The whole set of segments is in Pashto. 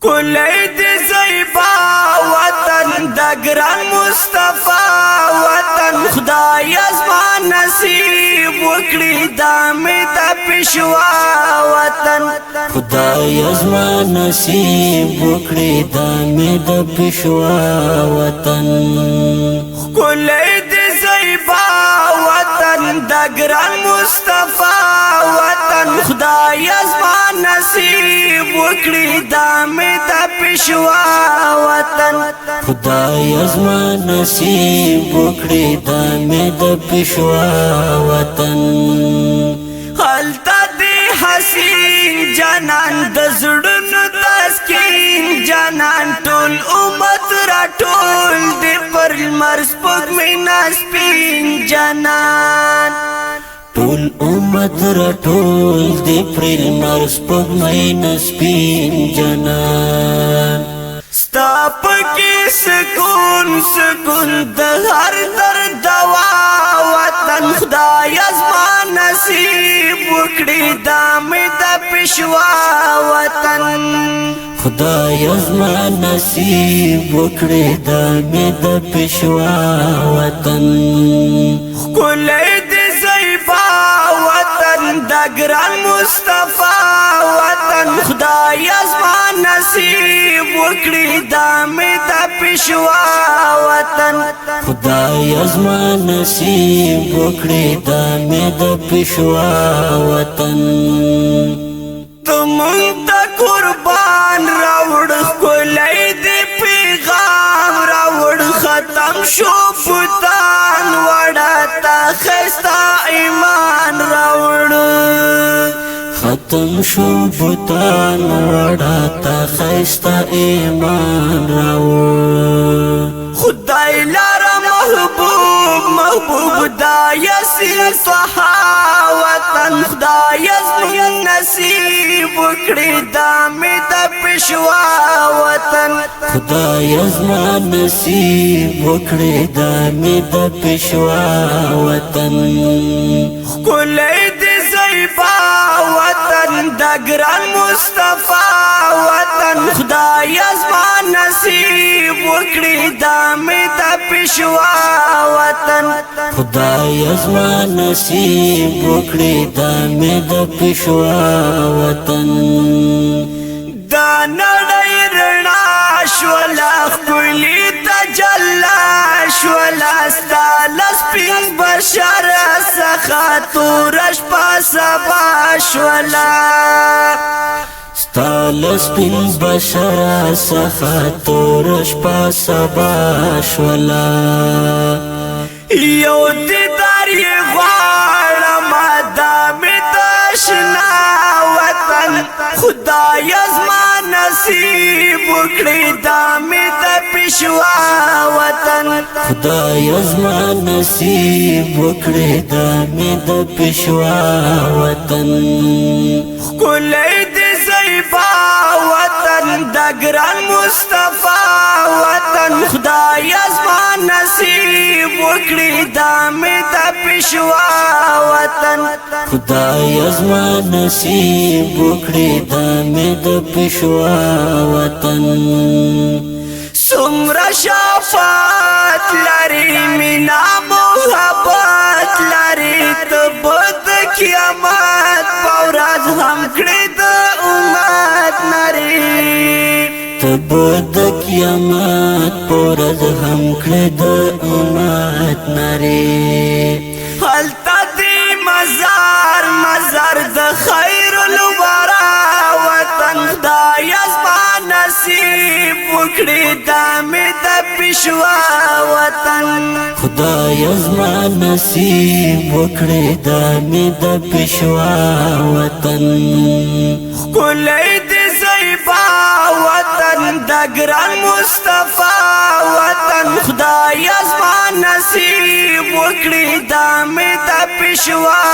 کلی دی زیبا وطن د ګران مصطفی وطن خدای ازما نصیب وکړي دا مې د پېښوا وطن خدای ازما نصیب وکړي دا مې د پېښوا وطن کلی دی زیبا وطن د ګران مصطفی وطن خدای ازما نصیب وکړي دا مې د پېښوا وطن خدای ازما نصیب وکړي دا مې د پېښوا وطن هلته دی حسین جانان د زړونو تسکین جانان ټول امت را ټول دی پر لمر سپوږمۍ نسپین جانان ټول امت را ټول دی پر لمر سپوږمۍ نسپین جانان ستا پکې سکون سکون د هر درد دوا وطن خدای ازما نصیب وکړي دا مې د پېښوا وطن خدای ازما نصیب وکړي دا مې د پېښوا وطن کلی دی زیبا وطن د ګران مصطفی وطن خدای ازما نصیب وکړي دا مې د پېښوا وطن خدای ازما نصیب وکړي دا مې د پېښوا وطن تمون ته قربان راوړ کلی دی پیغام راوړ ختم شو بوتان وړه تا ښایسته ایمان راوړ ختم شو بوتان وړه تا ښایسته ایمان راوړ خدای لاره محبوب محبوب دا یاسین طه وطن خدای زموږ نصیب وکړي دا مې د پېښوا وطن خدای ازما نصیب وکړي دا مې د پېښوا وطن کلی دی زیبا وطن د ګران مصطفی وطن خدای ازما نصیب وکړي دا مې د پېښوا وطن خدای ازما نصیب وکړي دا مې د پېښوا وطن دا نړۍ رڼا شوله ښکلي تجلی شوله ستا له سپین بشر څخه توره شپه سبا شوله ستا له سپین بشر څخه توره شپه سبا شوله یو دیدار یې غواړم دا مې د شنا وطن خدای ازما نصیب وکړي دا مې د پېښوا وطن خدای ازما نصیب وکړي دا مې د پېښوا وطن کلی دی زیبا وطن د ګران مصطفی وطن خدای ازما نصیب وکړي دا مې د پېښوا وطن خدای ازما نصیب وکړي دا مې د پېښوا وطن څومره شفاعت لري مینا محبت لري ته به د قیامت په ورځ هم کړې د امت نري ته به د قیامت په ورځ هم کړې د امت نري هلته دی مزار مزار د خیر الورا وطن خدای ازما نصیب وکړي دا مې د پېښوا وطن خدای ازما نصیب وکړي دا مې د پېښوا وطن کلی دی زیبا وطن د ګران مصطفی وطن خدای ازما نصیب وکړي دا مې د پېښوا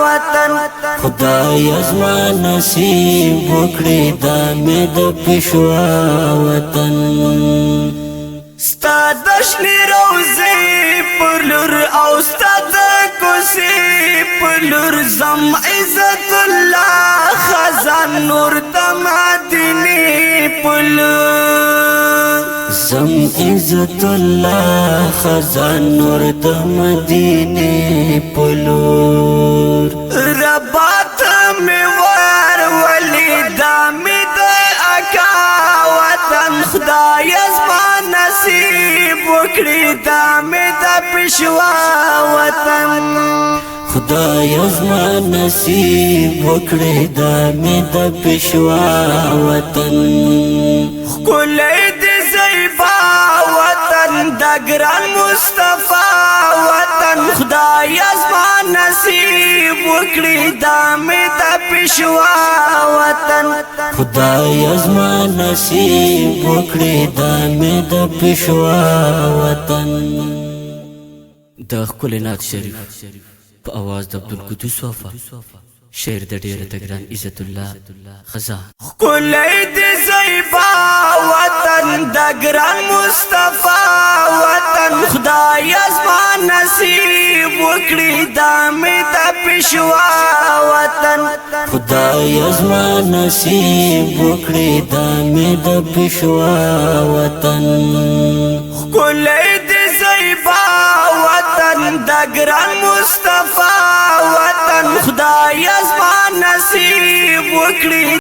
وطن خدای ازما نصیب وکړي دا مې د پېښوا وطن ستا د دشنی روزی پلور اوستاد کوسی پلور زم عزت الله خزان نور د مدینه پلور زم عزت الله خزان نور د مدینه پلور ربات می ور ولی دامی د اکا وطن خدای زما نصیب وکړي دامی د پښوا وطن خدای زما نصیب وکړي دامی د پښوا وطن کولې دې زیبا وطن د ګران مصطفی وطن خدای زما نصیب وکړي دامی د پښوا وطن خدای زما نصیب وکړي دامی د پښوا وطن د ښکلي نعت شریف په اواز د عبدالقدوس وفا شعر د ډیره د ګران عزت الله خزان کولې دې زیبا وطن د ګران مصطفی وطن خدای زما نصیب وکړي دامی د پښوا وطن خدای زما نصیب وکړي دامی د پښوا وطن کولې دې زیبا وطن د ګران مصطفی وطن خدای زما نصیب وکړي